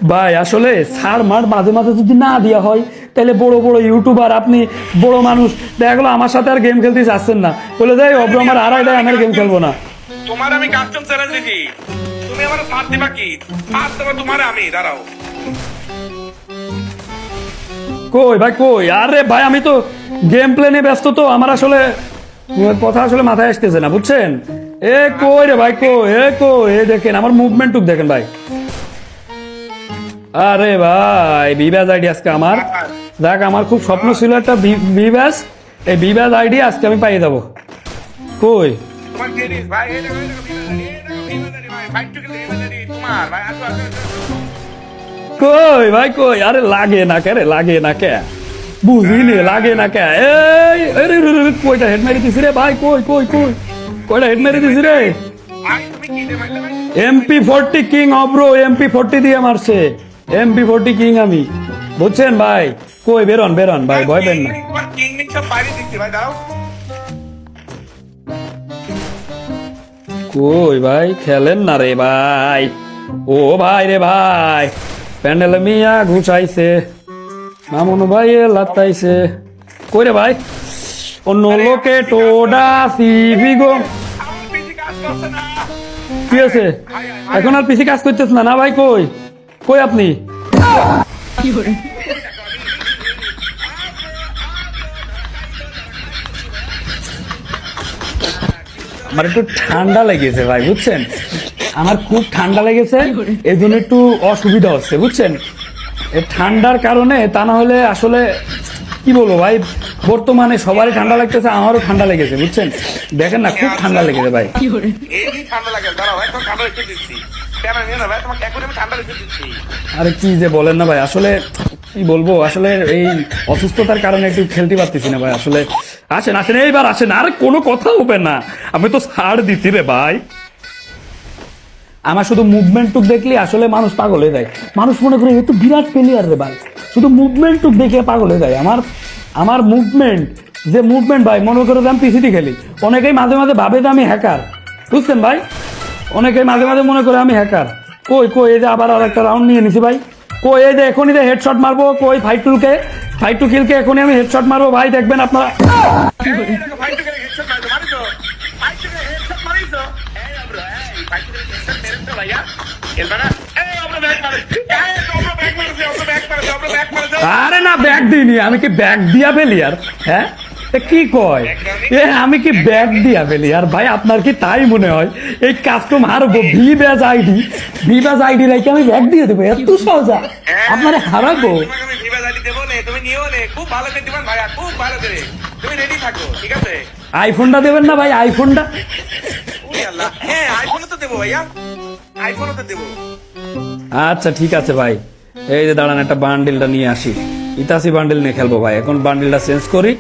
ভাই আসলে ছাড় মার মাঝে মাঝে যদি না দেওয়া হয় তাহলে বড় বড় ইউটিউবার আপনি বড় মানুষ দেখা গেলো আমার সাথে আর গেম খেলতে চাচ্ছেন না, বলে দেয় অব্র আমার আড়াই দেয় আমার গেম খেলবো না। তোমার আমি কাস্টম চ্যালেঞ্জ দিছি, তুমি আমার সাথ দিবা কি? সাথ দেবো তোমার আমি, দাঁড়াও। কই ভাই কই? আরে ভাই আমি তো গেম প্লে নিয়ে ব্যস্ত, তো আমার আসলে কথা আসলে মাথায় আসতেছে না বুঝছেন। এ কই রে ভাই কই? এ কই? এ দেখেন আমার মুভমেন্ট টুক দেখেন ভাই। আরে ভাই বিবাস আইডি আজকে আমার, দেখ আমার খুব স্বপ্ন ছিল একটা বিবাস, এই বিবাস আইডি আজকে আমি পাইয়ে যাবো। কই তোমার জিনিস ভাই, এই দেখো, এই দেখো, ভাই ফাইট টু কিল তোমার ভাই, আসো আসো আসো। কই ভাই কই? আরে লাগে না কে রে, লাগে না কে? বুঝিনি লাগে না কে? এই আরে কয়টা হেড মেরে দিছি রে ভাই? কই কই কই কয়টা হেড মেরে দিছি রে? ভাই তুমি কি দে মারলে ভাই? MP40 কিং অব্রো, MP40 দিয়ে মারছে, MP40 কিং আমি বুঝছেন ভাই। কই বেরন বেরন ভাই, ভয় পেন না। তোমার কিং নিক সব বাইরে দিচ্ছি ভাই, দাঁড়াও। কই ভাই খেলেন না রে ভাই? ও ভাই রে ভাই, প্যান্ডেল মিয়া ঘুষাইছে, মামুন ভাই লাতাইছে। কই রে ভাই? অন্য লোকে টোডা সিভি গো। আমার পিসি কাজ করছে না। কি আছে এখন? আর পিসি কাজ করতেছ না? না ভাই কই কই আপনি? আমার একটু ঠান্ডা লেগেছে ভাই বুঝছেন, আমার খুব ঠান্ডা লেগেছে, এই জন্য একটু অসুবিধা হচ্ছে বুঝছেন। এই ঠান্ডার কারণে, তা না হলে আসলে কি বলবো ভাই, বর্তমানে সবারই ঠান্ডা লাগতেছে, আমারও ঠান্ডা লেগেছে বুঝছেন। দেখেন না খুব ঠান্ডা লেগেছে ভাই। এই কি ঠান্ডা লাগে, দাঁড়াও ভাই, তোমার ঠান্ডা রেখে দিচ্ছি। কেন নিয়ে না ভাই, তোমাকে এখন আমি ঠান্ডা রেখে দিচ্ছি। আরে কি যে বলেন না ভাই, আসলে কি বলবো, আসলে এই অসুস্থতার কারণে একটু খেলতে পারতেছি না ভাই। আসলে আসেন আসেন এইবার আসেন, আরে কোনো কথা হবে না, আমি তো ছাড় দিচ্ছি রে ভাই। আমার শুধু মুভমেন্ট টুক দেখলে আসলে মানুষ পাগল হয়ে যায়, মানুষ মনে করে এ তো বিরাট প্লেয়ার রে ভাই, শুধু মুভমেন্ট টুক দেখে পাগল হয়ে যায়। আমার মুভমেন্ট, যে মুভমেন্ট ভাই, মনে করে যে আমি পিসিতে খেলি, অনেকেই মাঝে মাঝে ভাবে যে আমি হ্যাকার বুঝছেন ভাই, অনেকেই মাঝে মাঝে মনে করে আমি হ্যাকার। কই কই এই যে আবার আর একটা রাউন্ড নিয়ে নিছি ভাই। কই এই যে এখনই যে হেডশট মারবো, কই ফাইট টু কিলকে এখনই আমি হেডশট মারবো ভাই, দেখবেন আপনারা। এই দেখো, ফাইট টু কিল হেডশট মারছো, মারিছো। ফাইট টু কিল হেডশট মারিছো। এই আমরা, এই ফাইট টু কিল হেডশট মেরেছো ভাইয়া। খেলবা না? এই আমরা ব্যাক মারে। এই আমরা ব্যাক মারছে, আমরা ব্যাক মারছে, আমরা ব্যাক মারছে। আরে না ব্যাগ দিইনি, আমি কি ব্যাগ দিয়া ফেলি আর? হ্যাঁ এ কি কয়? এ আমি কি ব্যাগ দিয়া ফেলি আর ভাই? আপনার কি তাই মনে হয় এই কাস্টম হারবো ভিবাজ আইডি রাখি আমি ব্যাগ দিয়ে দেবো? এত সহজা আপনারে হারাবো? তোমাকে আমি ভিভা জালি দেবো না, তুমি নিও না। খুব ভালো খেলতে ভাইয়া, খুব ভালো করে। তুমি রেডি থাকো, ঠিক আছে? আইফোনটা দেবেন না ভাই? আইফোনটা? ওরে আল্লাহ, হ্যাঁ আইফোনও তো দেবো ভাইয়া, আইফোনও তো দেবো। আচ্ছা ঠিক আছে ভাই, এই যে দাঁড়ান একটা বান্ডিলটা নিয়ে আসি, ইতাচি বান্ডিল নিয়ে খেলবো ভাই। এখন বান্ডিলটা চেঞ্জ করি,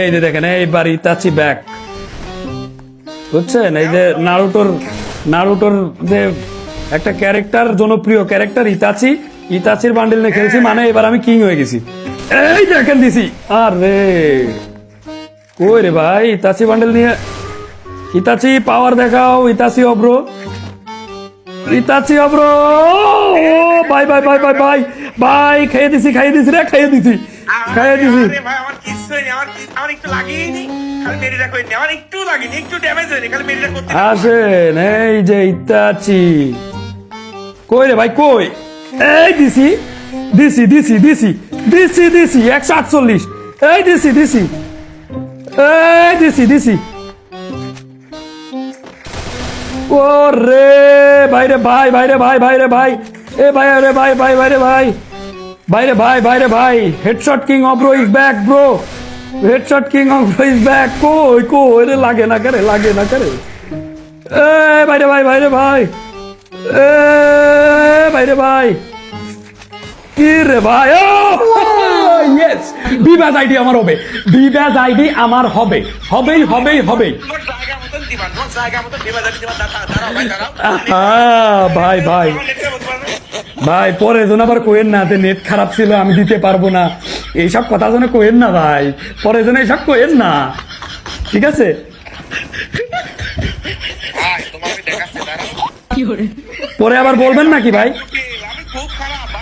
এই যে দেখেন এইবার ইতাচি ব্যাক বুঝছেন। এই যে নারুটোর যে একটা ক্যারেক্টার, জনপ্রিয় ক্যারেক্টার ইতাচির বান্ডিল নিয়ে খেলছি, মানে এবার আমি কিং হয়ে গেছি। এই দেখেন দিছি, আরে কই রে ভাই? ইতাচি বান্ডিল নিয়ে, ইতাচি পাওয়ার দেখাও, ইতাচি অব্রো, ইতাচি অব্রো। ও ভাই ভাই ভাই ভাই ভাই ভাই, খেয়ে দিছি রে, খেয়ে দিছি। আরে ভাই, আমার কিচ্ছু হয়নি, আমার একটু লাগেনি, খালি মেরিটা করিনি, আমার একটু লাগেনি, একটু ড্যামেজ হয়নি, খালি মেরিটা করতে। আসেন এই যে ইতাচি, কই রে ভাই কই? এই দিছি 148, এই দিছি ও রে বাইরে ভাই, এ ভাই, আরে ভাই headshot king Avro is back bro, headshot king Avro is back. কই রে? লাগে না করে এ বাইরে ভাই এ বাইরে ভাই, কি রে ভাই? ও ইয়েস, বিবাজ আইডি আমার হবে, হবেই। তোমার জায়গা মতন দিবা, তোমার জায়গা মতন ভিভা জালি দিবা। দাঁড়াও ভাই, দাঁড়াও। ভাই আমার নেটটা বলতে পারবে? ভাই পরে যেন আবার কোয়েন না যে নেট খারাপ ছিল আমি দিতে পারবো না, এইসব কথা যেন কোয়েন না ভাই, পরে যেন এইসব কোয়েন না, ঠিক আছে? ভাই তোমার আমি দেখাচ্ছি, দাঁড়াও। পরে আবার বলবেন নাকি ভাই? আমি খুব খারাপ খারাপ ভাই